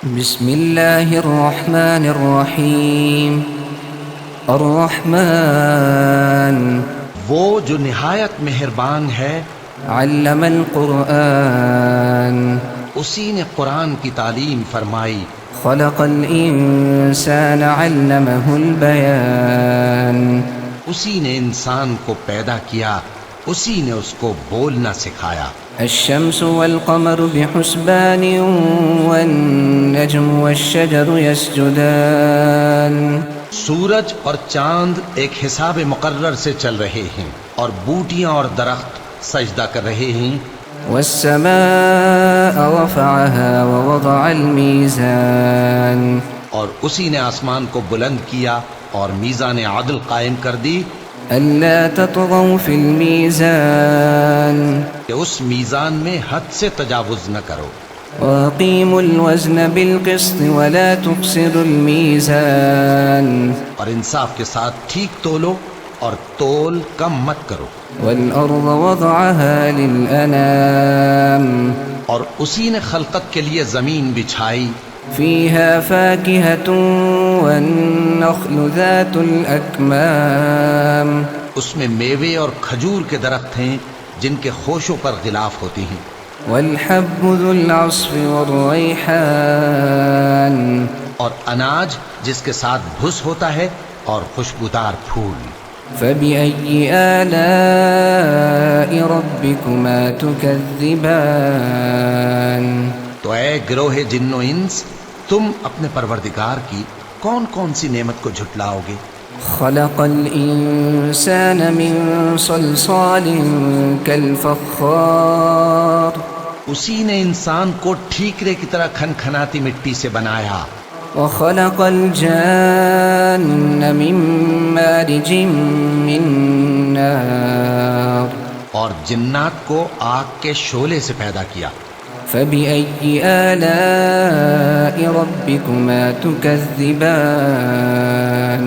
بسم اللہ الرحمن الرحیم الرحمن وہ جو نہایت مہربان ہے، علم القرآن اسی نے قرآن کی تعلیم فرمائی، خلق الانسان علمہ البیان اسی نے انسان کو پیدا کیا، اسی نے اس کو بولنا سکھایا۔ الشمس والقمر بحسبان والنجم والشجر يسجدان سورج اور چاند ایک حساب مقرر سے چل رہے ہیں، اور بوٹیاں اور درخت سجدہ کر رہے ہیں۔ والسماء رفعها ووضع الميزان اور اسی نے آسمان کو بلند کیا اور میزان عدل قائم کر دی ألا تطغوا في الميزان کہ اس میزان میں حد سے تجاوز نہ کرو، وأقيموا الوزن بالقسط ولا تخسروا الميزان اور انصاف کے ساتھ ٹھیک تولو اور تول کم مت کرو۔ والأرض وضعها للأنام اور اسی نے خلقت کے لیے زمین بچھائی، فيها فاكهة والنخل ذات الأكمام اس میں میوے اور کھجور کے درخت ہیں جن کے خوشوں پر غلاف ہوتی ہیں، والحب ذو العصف والريحان اور اناج جس کے ساتھ بھس ہوتا ہے اور خوشبودار پھول۔ فبأي آلاء ربكما تكذبان تو اے گروہ جن و انس، تم اپنے پروردگار کی کون کون سی نعمت کو جھٹلاؤ گے؟ خلق الإنسان من صلصال كالفخار اسی نے انسان کو ٹھیکرے کی طرح کھنکھناتی مٹی سے بنایا، وخلق الجان من مارج من نار اور جنات کو آگ کے شعلے سے پیدا کیا۔ فبأي آلاء ربكما تكذبان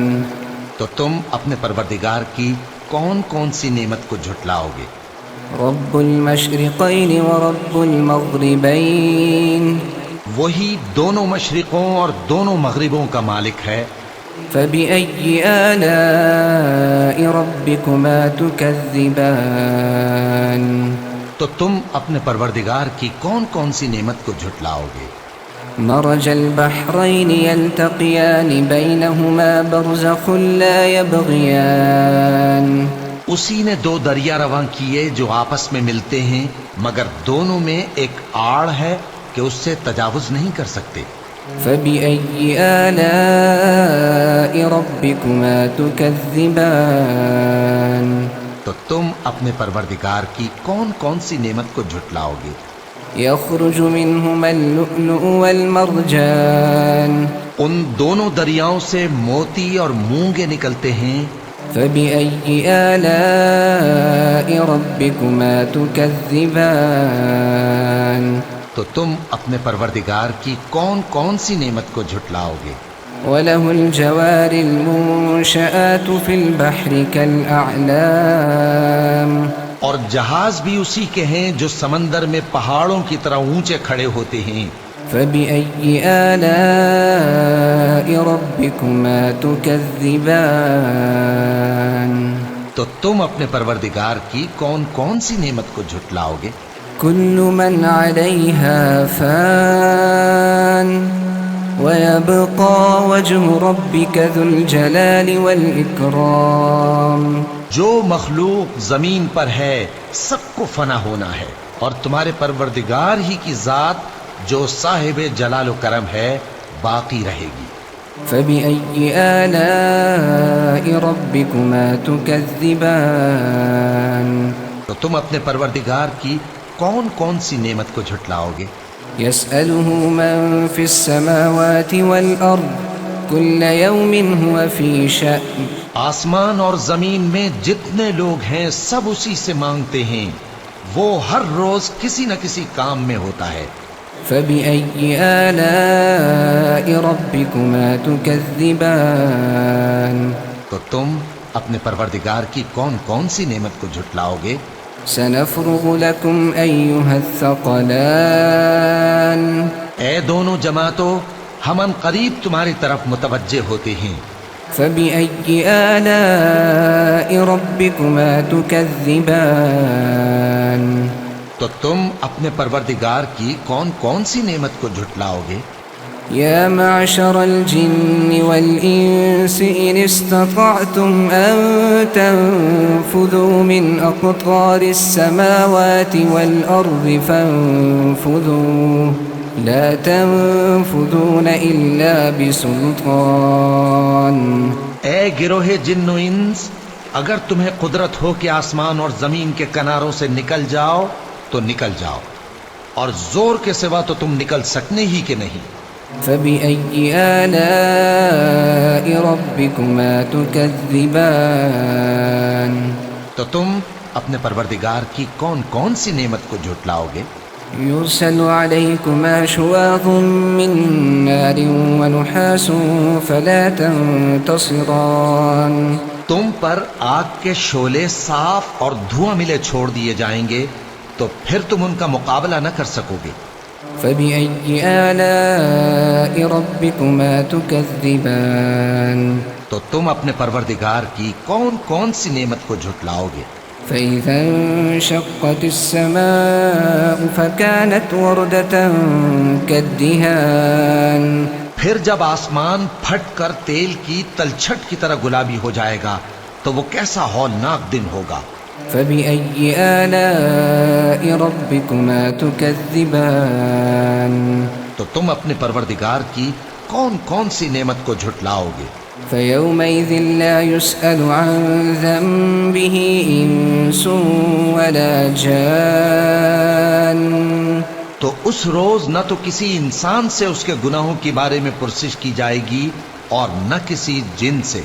تو تم اپنے پروردگار کی کون کون سی نعمت کو جھٹلاؤ گے؟ رب المشرقين ورب المغربين وہی دونوں مشرقوں اور دونوں مغربوں کا مالک ہے۔ فبأي آلاء ربكما تكذبان تو تم اپنے پروردگار کی کون کون سی نعمت کو جھٹلاؤ گے؟ مرج البحرين يلتقيان بينهما برزخ لا يبغيان اسی نے دو دریا رواں کیے جو آپس میں ملتے ہیں، مگر دونوں میں ایک آڑ ہے کہ اس سے تجاوز نہیں کر سکتے۔ فبأي آلاء ربكما تكذبان تو تم اپنے پروردگار کی کون کون سی نعمت کو جھٹلاؤ گے؟ يخرج منهما اللؤلؤ والمرجان ان دونوں دریاؤں سے موتی اور مونگے نکلتے ہیں۔ فبأي آلاء ربكما تكذبان تو تم اپنے پروردگار کی کون کون سی نعمت کو جھٹلاؤ گے؟ وله الجوار المنشآت في البحر كالأعلام اور جہاز بھی اسی کے ہیں جو سمندر میں پہاڑوں کی طرح اونچے کھڑے ہوتے ہیں۔ فبأي آلاء ربكما تكذبان تو تم اپنے پروردگار کی کون کون سی نعمت کو جھٹلاؤ گے؟ كل من عليها فان ويبقى وجه ربك ذو الجلال والإكرام جو مخلوق زمین پر ہے سب کو فنا ہونا ہے، اور تمہارے پروردگار ہی کی ذات جو صاحب جلال و کرم ہے باقی رہے گی۔ فبأي آلاء ربكما تكذبان تو تم اپنے پروردگار کی کون کون سی نعمت کو جھٹلاؤ گے؟ يسأله من في السماوات والأرض كل يوم هو في شأن آسمان اور زمین میں جتنے لوگ ہیں سب اسی سے مانگتے ہیں، وہ ہر روز کسی نہ کسی کام میں ہوتا ہے۔ فبأي آلاء ربكما تكذبان تو تم اپنے پروردگار کی کون کون سی نعمت کو جھٹلاؤ گے؟ سنفرغ لكم أيها الثقلان اے دونوں جماعتوں، ہم ان قریب تمہاری طرف متوجہ ہوتے ہیں۔ فبأي آلاء ربكما تكذبان تو تم اپنے پروردگار کی کون کون سی نعمت کو جھٹلاؤ گے؟ يا معشر الجن والإنس إن استطعتم أن تنفذوا من أقطار السماوات والأرض فانفذوا لا تنفذون إلا بسلطان۔ اے گروہ جن و انس، اگر تمہیں قدرت ہو کہ آسمان اور زمین کے کناروں سے نکل جاؤ تو نکل جاؤ، اور زور کے سوا تو تم نکل سکنے ہی کہ نہیں۔ فبأي آلاء ربكما تكذبان تو تم اپنے پروردگار کی کون کون سی نعمت کو جھٹلاؤ گے؟ يرسل عليكما شواظ من نار ونحاس فلا تنتصران۔ تم پر آگ کے شعلے صاف اور دھواں ملے چھوڑ دیے جائیں گے، تو پھر تم ان کا مقابلہ نہ کر سکو گے۔ فبأي آلاء ربكما تكذبان تو تم اپنے پروردگار کی کون کون سی نعمت کو جھٹلاؤ گے؟ فإذا انشقت السماء فكانت وردة كالدهان۔ پھر جب آسمان پھٹ کر تیل کی تلچھٹ کی طرح گلابی ہو جائے گا تو وہ کیسا ہولناک دن ہوگا۔ فبأي آلاء ربكما تكذبان تو تم اپنے پروردگار کی کون کون سی نعمت کو جھٹلاؤ گے؟ فيومئذ لا يسأل عن ذنبه إنس ولا جان۔ تو اس روز نہ تو کسی انسان سے اس کے گناہوں کے بارے میں پرسش کی جائے گی اور نہ کسی جن سے۔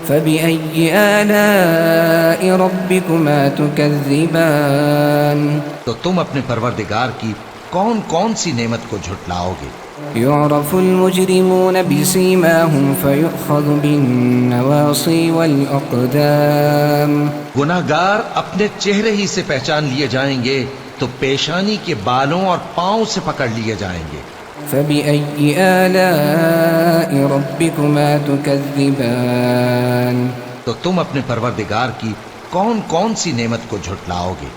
فبأي آلاء ربكما تكذبان تو تم اپنے پروردگار کی کون کون سی نعمت کو جھٹلاؤ گے؟ يعرف المجرمون بسيماهم فيؤخذ بالنواصي والأقدام۔ گناہگار اپنے چہرے ہی سے پہچان لیے جائیں گے تو پیشانی کے بالوں اور پاؤں سے پکڑ لیے جائیں گے۔ فبأي آلاء ربكما تكذبان تو تم اپنے پروردگار کی کون کون سی نعمت کو جھٹلاؤ گے؟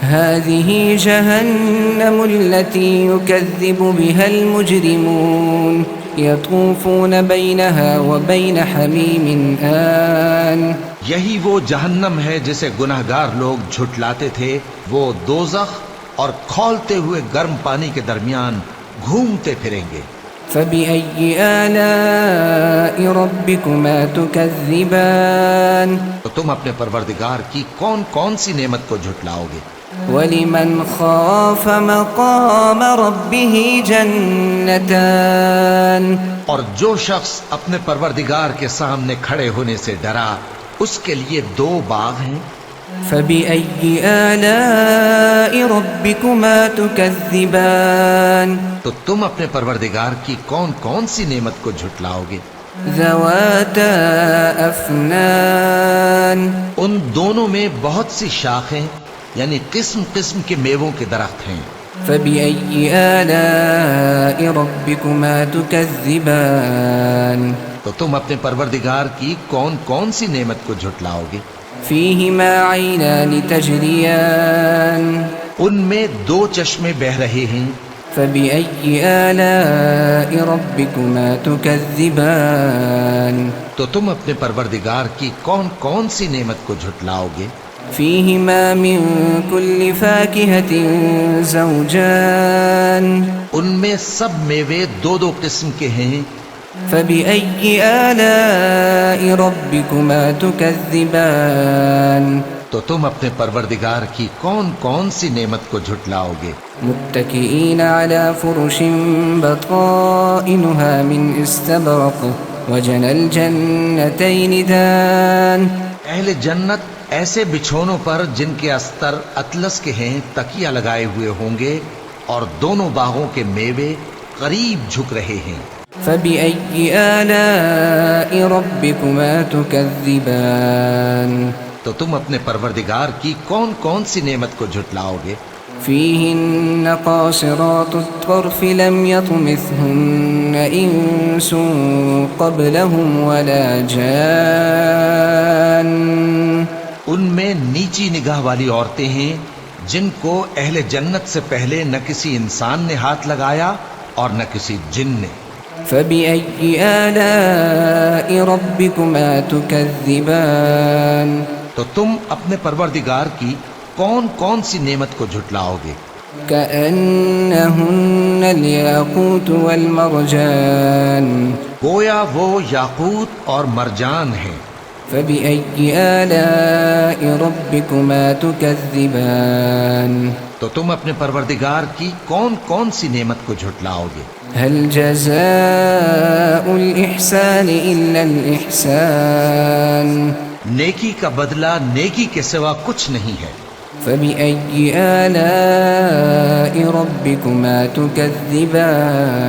هذه جهنم التي يكذب بها المجرمون يطوفون بينها وبين حميم آن۔ یہی وہ جہنم ہے جسے گناہگار لوگ جھٹلاتے تھے، وہ دوزخ اور کھولتے ہوئے گرم پانی کے درمیان گھومتے پھریں گے۔ فبأي آلاء ربكما تكذبان تو تم اپنے پروردگار کی کون کون سی نعمت کو جھٹلاؤ گے؟ ولمن خاف مقام ربه جنتان۔ اور جو شخص اپنے پروردگار کے سامنے کھڑے ہونے سے ڈرا، اس کے لیے دو باغ ہیں۔ فبأي آلاء ربكما تكذبان تو تم اپنے پروردگار کی کون کون سی نعمت کو جھٹلاؤ گے؟ ذواتا افنان۔ ان دونوں میں بہت سی شاخیں یعنی قسم قسم کے میووں کے درخت ہیں۔ فبأي آلاء ربكما تكذبان تو تم اپنے پروردگار کی کون کون سی نعمت کو جھٹلاؤ گے؟ فيهما عينان تجريان۔ ان میں دو چشمے بہہ رہے ہیں۔ فبأي آلاء ربكما تكذبان تو تم اپنے پروردگار کی کون کون سی نعمت کو جھٹلاؤ گے؟ فيهما من كل فاكهة زوجان۔ ان میں سب میوے دو دو قسم کے ہیں۔ فبأي آلاء ربكما تكذبان تو تم اپنے پروردگار کی کون کون سی نعمت کو جھٹلاؤ گے؟ متكئين على فرش بطائنها من استبرق وجنى الجنتين دان۔ اہل جنت ایسے بچھونوں پر جن کے استر اطلس کے ہیں تکیہ لگائے ہوئے ہوں گے، اور دونوں باغوں کے میوے قریب جھک رہے ہیں۔ فبأي آلاء ربكما تكذبان تو تم اپنے پروردگار کی کون کون سی نعمت کو جھٹلاؤ گے؟ فيهن قاصرات الطرف لم يطمثهن إنس قبلهم ولا جان ان میں نیچی نگاہ والی عورتیں ہیں جن کو اہل جنت سے پہلے نہ کسی انسان نے ہاتھ لگایا اور نہ کسی جن نے. فبأي آلاء ربكما تكذبان تو تم اپنے پروردگار کی کون کون سی نعمت کو جھٹلاؤ گے؟ كأنهن الياقوت والمرجان گویا وہ یاقوت اور مرجان ہیں. فبأي آلاء ربكما تكذبان تو تم اپنے پروردگار کی کون کون سی نعمت کو جھٹلاؤ گے؟ هل جزاء الإحسان إلا الإحسان نیکی کا بدلہ نیکی کے سوا کچھ نہیں ہے. فبأي آلاء ربكما تكذبان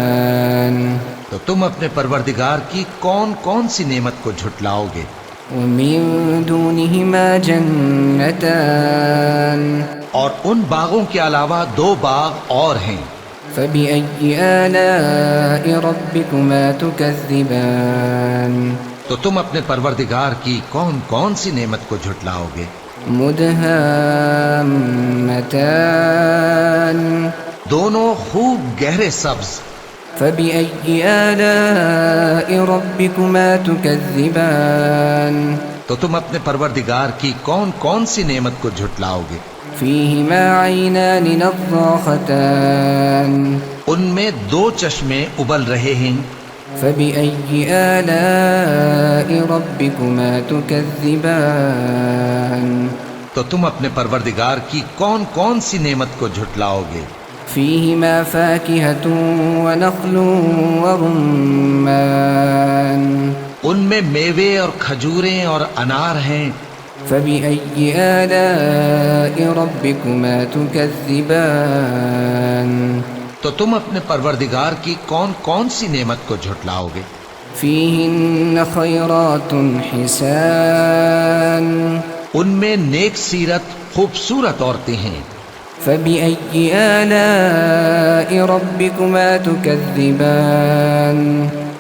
تو تم اپنے پروردگار کی کون کون سی نعمت کو جھٹلاؤ گے؟ ومن دونهما جنتان اور ان باغوں کے علاوہ 2 باغ اور ہیں. فبأي آلاء ربكما تكذبان تو تم اپنے پروردگار کی کون کون سی نعمت کو جھٹلاؤ گے؟ مدهامتان دونوں خوب گہرے سبز. فبأي آلاء ربكما تكذبان تو تم اپنے پروردگار کی کون کون سی نعمت کو جھٹلاؤ گے؟ فيهما عينان نضاختان ان میں 2 چشمے ابل رہے ہیں. فبأي آلاء ربكما تكذبان تو تم اپنے پروردگار کی کون کون سی نعمت کو جھٹلاؤ گے؟ فيهما فاكهة ونخل ورمان ان میں میوے اور کھجوریں اور انار ہیں. فبأي آلاء ربكما تكذبان تو تم اپنے پروردگار کی کون کون سی نعمت کو جھٹلاؤ گے؟ فيهن خيرات حسان ان میں نیک سیرت خوبصورت عورتیں ہیں. فبأي آلاء ربكما تكذبان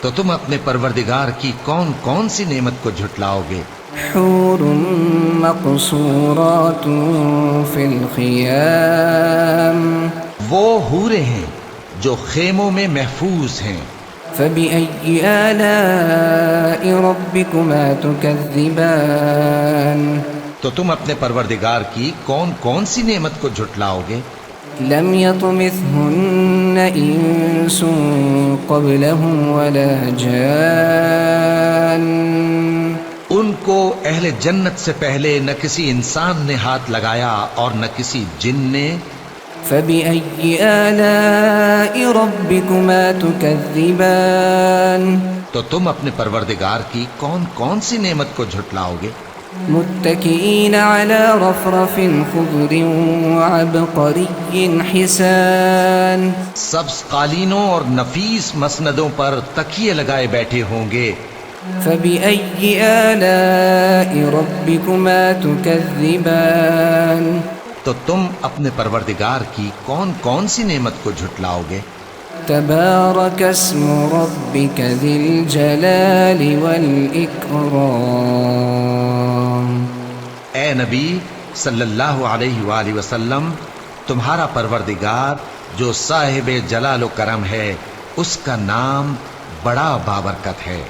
تو تم اپنے پروردگار کی کون کون سی نعمت کو جھٹلاؤ گے؟ حور مقصورات في الخيام وہ حوریں ہیں جو خیموں میں محفوظ ہیں. فبأي آلاء ربكما تكذبان تو تم اپنے پروردگار کی کون کون سی نعمت کو جھٹلاؤ گے؟ لم يطمثهن إنس قبلهم ولا جان ان کو اہل جنت سے پہلے نہ کسی انسان نے ہاتھ لگایا اور نہ کسی جن نے. فبأي آلاء ربكما تكذبان تو تم اپنے پروردگار کی کون کون سی نعمت کو جھٹلاؤ گے؟ متكئين على رفرف خضر وعبقري حسان سبز قالینوں اور نفیس مسندوں پر تکیے لگائے بیٹھے ہوں گے. فبأي آلاء ربكما تكذبان تو تم اپنے پروردگار کی کون کون سی نعمت کو جھٹلاؤ گے؟ تبارك اسم ربك ذي الجلال والإكرام اے نبی صلی اللہ علیہ وآلہ وسلم، تمہارا پروردگار جو صاحب جلال و کرم ہے، اس کا نام بڑا بابرکت ہے.